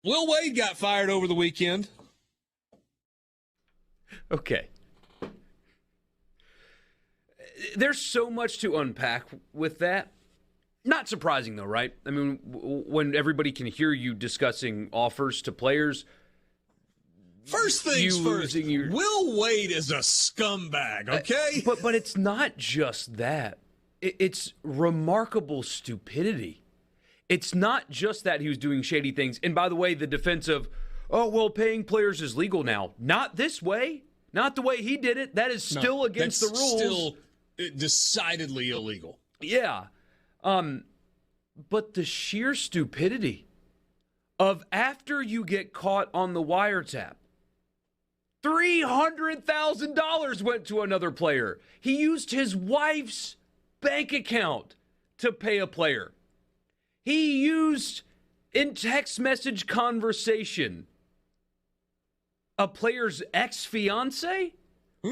Will Wade got fired over the weekend. Okay. There's so much to unpack with that. Not surprising, though, right? I mean, when everybody can hear you discussing offers to players. First things first, Will Wade is a scumbag, okay? But it's not just that. It's remarkable stupidity. It's not just that he was doing shady things. And by the way, the defense of, oh, well, paying players is legal now. Not this way. Not the way he did it. That is still against the rules. Still decidedly illegal. Yeah. But the sheer stupidity of after you get caught on the wiretap, $300,000 went to another player. He used his wife's bank account to pay a player. He used, in text message conversation, a player's ex-fiance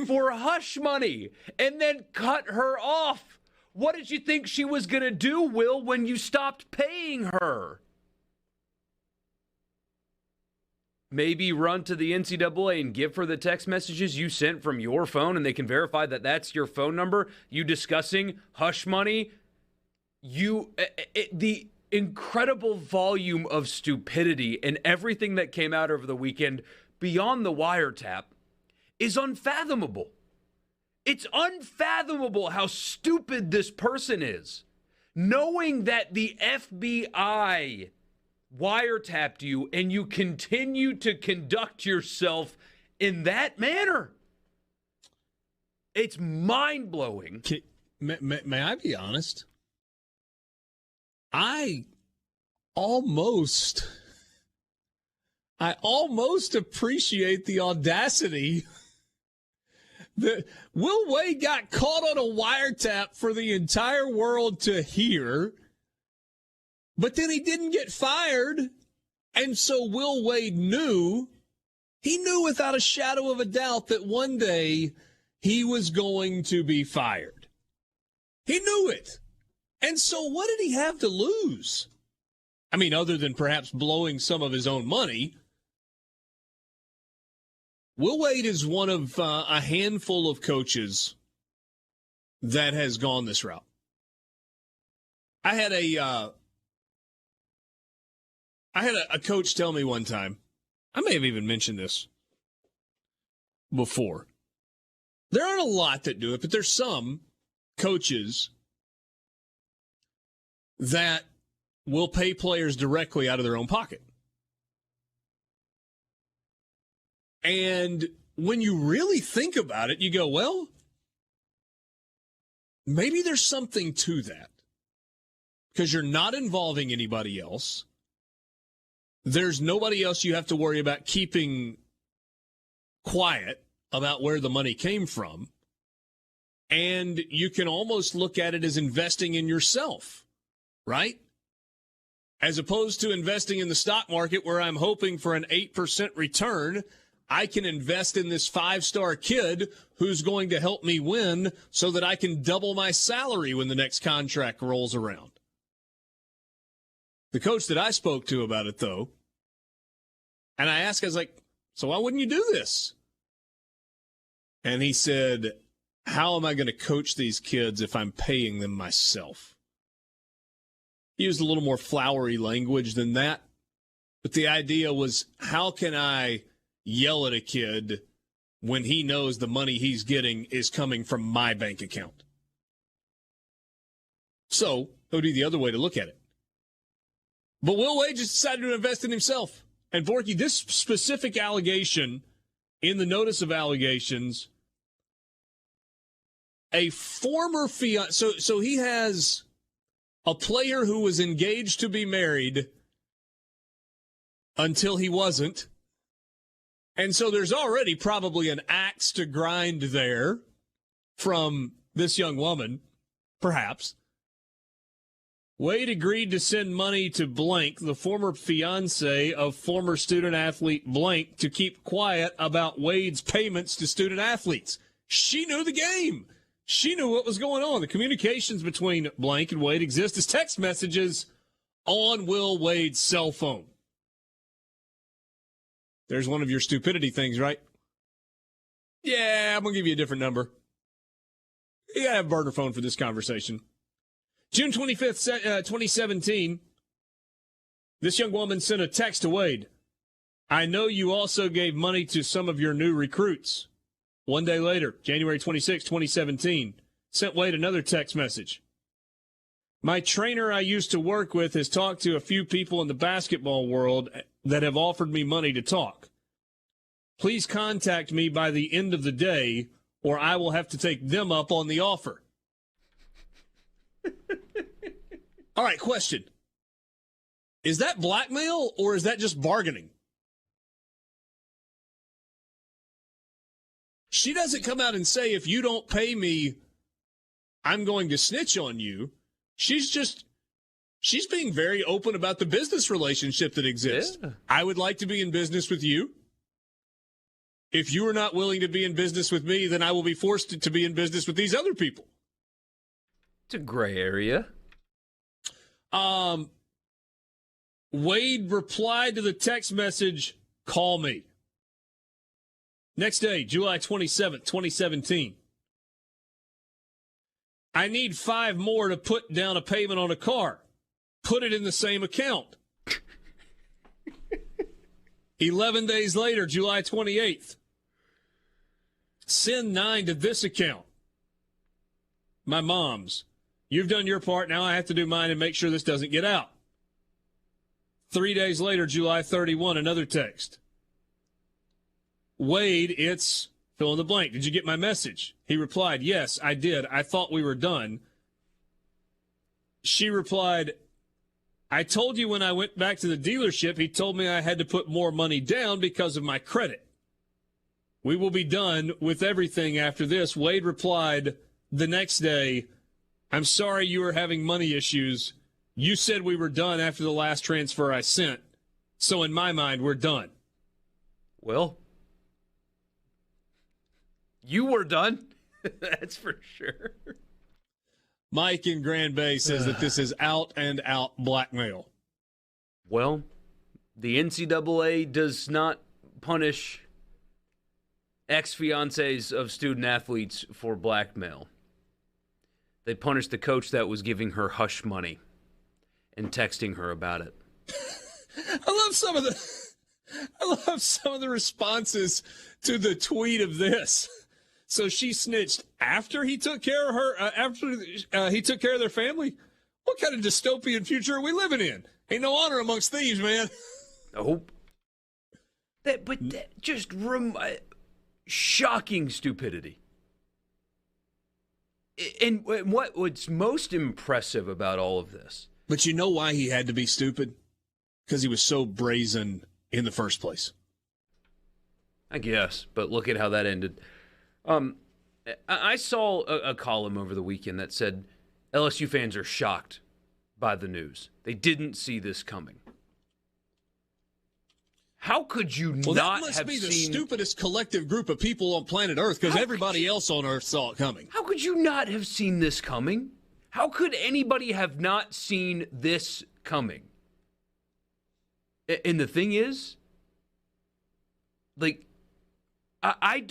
for hush money and then cut her off. What did you think she was going to do, Will, when you stopped paying her? Maybe run to the NCAA and give her the text messages you sent from your phone and they can verify that that's your phone number. You discussing hush money. The incredible volume of stupidity and everything that came out over the weekend beyond the wiretap is unfathomable. It's unfathomable how stupid this person is. Knowing that the FBI wiretapped you and you continue to conduct yourself in that manner. It's mind-blowing. May I be honest? I almost appreciate the audacity that Will Wade got caught on a wiretap for the entire world to hear, but then he didn't get fired, and so Will Wade knew without a shadow of a doubt that one day he was going to be fired. He knew it. And so what did he have to lose? I mean, other than perhaps blowing some of his own money. Will Wade is one of a handful of coaches that has gone this route. I had a coach tell me one time, I may have even mentioned this before. There aren't a lot that do it, but there's some coaches that will pay players directly out of their own pocket. And when you really think about it, you go, well, maybe there's something to that. Because you're not involving anybody else. There's nobody else you have to worry about keeping quiet about where the money came from. And you can almost look at it as investing in yourself, right? As opposed to investing in the stock market where I'm hoping for an 8% return, I can invest in this 5-star kid who's going to help me win so that I can double my salary when the next contract rolls around. The coach that I spoke to about it, though, and I asked, I was like, so why wouldn't you do this? And he said, how am I going to coach these kids if I'm paying them myself? He used a little more flowery language than that. But the idea was, how can I yell at a kid when he knows the money he's getting is coming from my bank account? So it would be the other way to look at it. But Will Wade just decided to invest in himself. And Borky, this specific allegation in the notice of allegations, a former fiance, so he has a player who was engaged to be married until he wasn't. And so there's already probably an axe to grind there from this young woman, perhaps. Wade agreed to send money to blank, the former fiance of former student athlete blank, to keep quiet about Wade's payments to student athletes. She knew the game. She knew what was going on. The communications between blank and Wade exist as text messages on Will Wade's cell phone. There's one of your stupidity things, right? Yeah, I'm going to give you a different number. You got to have a burner phone for this conversation. June 25th, 2017, this young woman sent a text to Wade. I know you also gave money to some of your new recruits. One day later, January 26, 2017, sent Wade another text message. My trainer I used to work with has talked to a few people in the basketball world that have offered me money to talk. Please contact me by the end of the day, or I will have to take them up on the offer. All right, question. Is that blackmail, or is that just bargaining? She doesn't come out and say, if you don't pay me, I'm going to snitch on you. She's being very open about the business relationship that exists. Yeah. I would like to be in business with you. If you are not willing to be in business with me, then I will be forced to be in business with these other people. It's a gray area. Wade replied to the text message, call me. Next day, July 27th, 2017. I need 5 more to put down a payment on a car. Put it in the same account. 11 days later, July 28th. Send 9 to this account. My mom's. You've done your part. Now I have to do mine and make sure this doesn't get out. 3 days later, July 31, another text. Wade, it's fill in the blank. Did you get my message? He replied, yes, I did. I thought we were done. She replied, I told you when I went back to the dealership, he told me I had to put more money down because of my credit. We will be done with everything after this. Wade replied the next day, I'm sorry you were having money issues. You said we were done after the last transfer I sent. So in my mind, we're done. Well, you were done. That's for sure. Mike in Grand Bay says that this is out and out blackmail. Well, the NCAA does not punish ex-fiancés of student athletes for blackmail. They punished the coach that was giving her hush money and texting her about it. I love some of the responses to the tweet of this. So she snitched after he took care of her, he took care of their family? What kind of dystopian future are we living in? Ain't no honor amongst thieves, man. Nope. Shocking stupidity. And what's most impressive about all of this? But you know why he had to be stupid? Because he was so brazen in the first place. I guess, but look at how that ended. I saw a column over the weekend that said LSU fans are shocked by the news. They didn't see this coming. How could you not have seen... Well, that must be the stupidest collective group of people on planet Earth, because everybody else on Earth saw it coming. How could you not have seen this coming? How could anybody have not seen this coming? And the thing is, like, I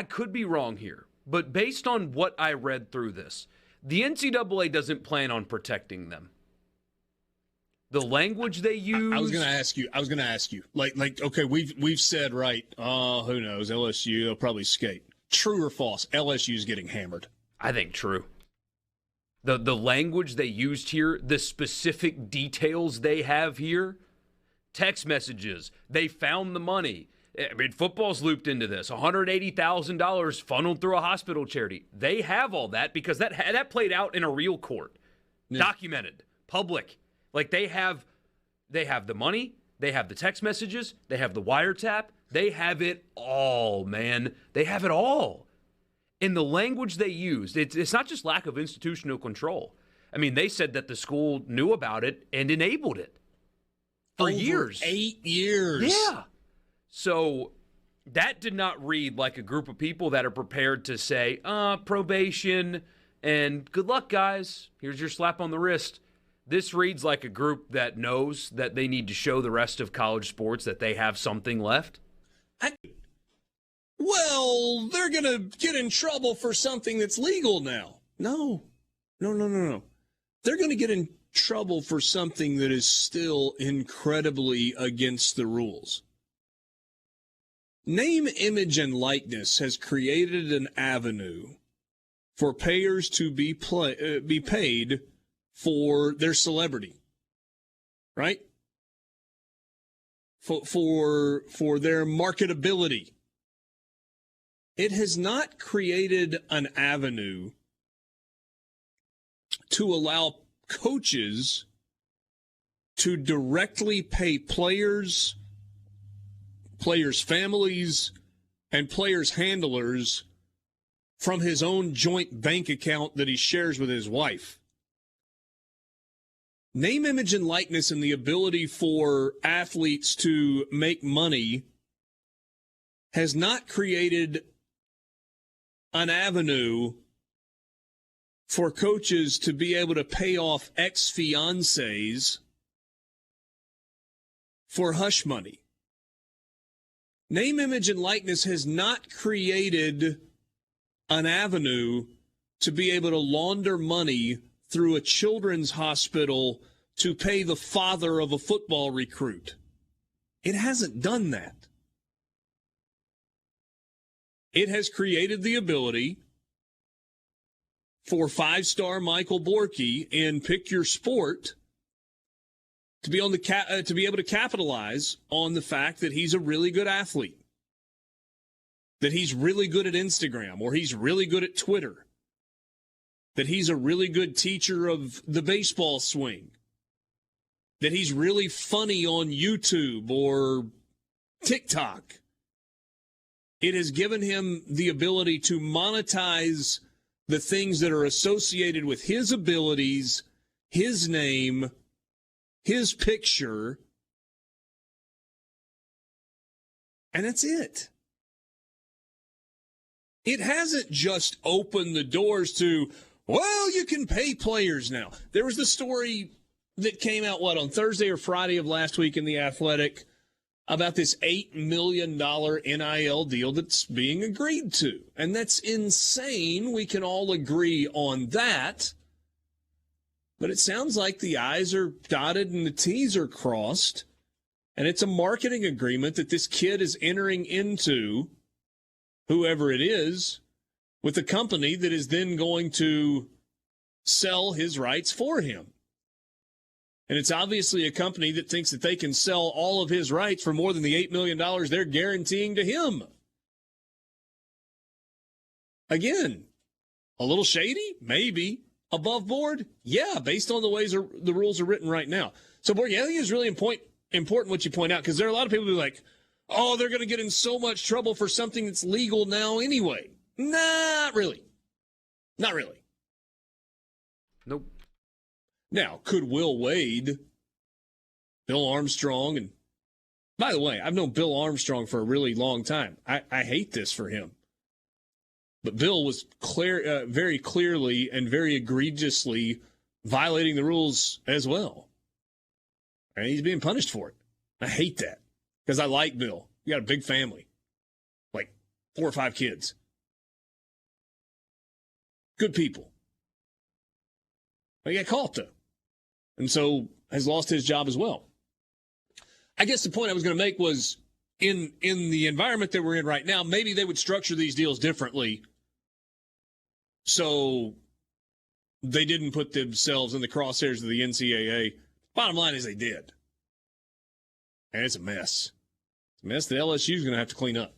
could be wrong here, but based on what I read through this, the NCAA doesn't plan on protecting them. The language they use. I was going to ask you. Like, okay, we've said, right, who knows, LSU, they'll probably skate. True or false, LSU's getting hammered. I think true. The language they used here, the specific details they have here, text messages, they found the money. I mean, football's looped into this. $180,000 funneled through a hospital charity. They have all that because that played out in a real court. Yeah. Documented, public. Like they have the money, they have the text messages, they have the wiretap, they have it all, man. They have it all. In the language they used, it's not just lack of institutional control. I mean, they said that the school knew about it and enabled it for years. 8 years. Yeah. So that did not read like a group of people that are prepared to say, probation and good luck, guys. Here's your slap on the wrist. This reads like a group that knows that they need to show the rest of college sports that they have something left. Well, they're going to get in trouble for something that's legal now. No. They're going to get in trouble for something that is still incredibly against the rules. Name, image, and likeness has created an avenue for payers to be paid for their celebrity, right? For their marketability. It has not created an avenue to allow coaches to directly pay players' families, and players' handlers from his own joint bank account that he shares with his wife. Name, image, and likeness and the ability for athletes to make money has not created an avenue for coaches to be able to pay off ex-fiancés for hush money. Name, image, and likeness has not created an avenue to be able to launder money through a children's hospital to pay the father of a football recruit. It hasn't done that. It has created the ability for five-star Michael Borky in Pick Your Sport to be able to capitalize on the fact that he's a really good athlete, that he's really good at Instagram, or he's really good at Twitter, that he's a really good teacher of the baseball swing, that he's really funny on YouTube or TikTok. It has given him the ability to monetize the things that are associated with his abilities, his name, his picture, and that's it. It hasn't just opened the doors to, well, you can pay players now. There was the story that came out, on Thursday or Friday of last week in The Athletic about this $8 million NIL deal that's being agreed to. And that's insane. We can all agree on that. But it sounds like the I's are dotted and the T's are crossed. And it's a marketing agreement that this kid is entering into, whoever it is, with a company that is then going to sell his rights for him. And it's obviously a company that thinks that they can sell all of his rights for more than the $8 million they're guaranteeing to him. Again, a little shady? Maybe. Above board? Yeah, based on the ways the rules are written right now. So, Borg, I think it's really important what you point out, because there are a lot of people who are like, oh, they're going to get in so much trouble for something that's legal now anyway. Not really. Not really. Nope. Now, could Will Wade, Bill Armstrong, and by the way, I've known Bill Armstrong for a really long time. I hate this for him. But Bill was very clearly and very egregiously violating the rules as well. And he's being punished for it. I hate that, because I like Bill. He got a big family, like 4 or 5 kids. Good people. But he got caught, though. And so has lost his job as well. I guess the point I was going to make was, in the environment that we're in right now, maybe they would structure these deals differently so they didn't put themselves in the crosshairs of the NCAA. Bottom line is they did. And it's a mess. It's a mess that LSU is going to have to clean up.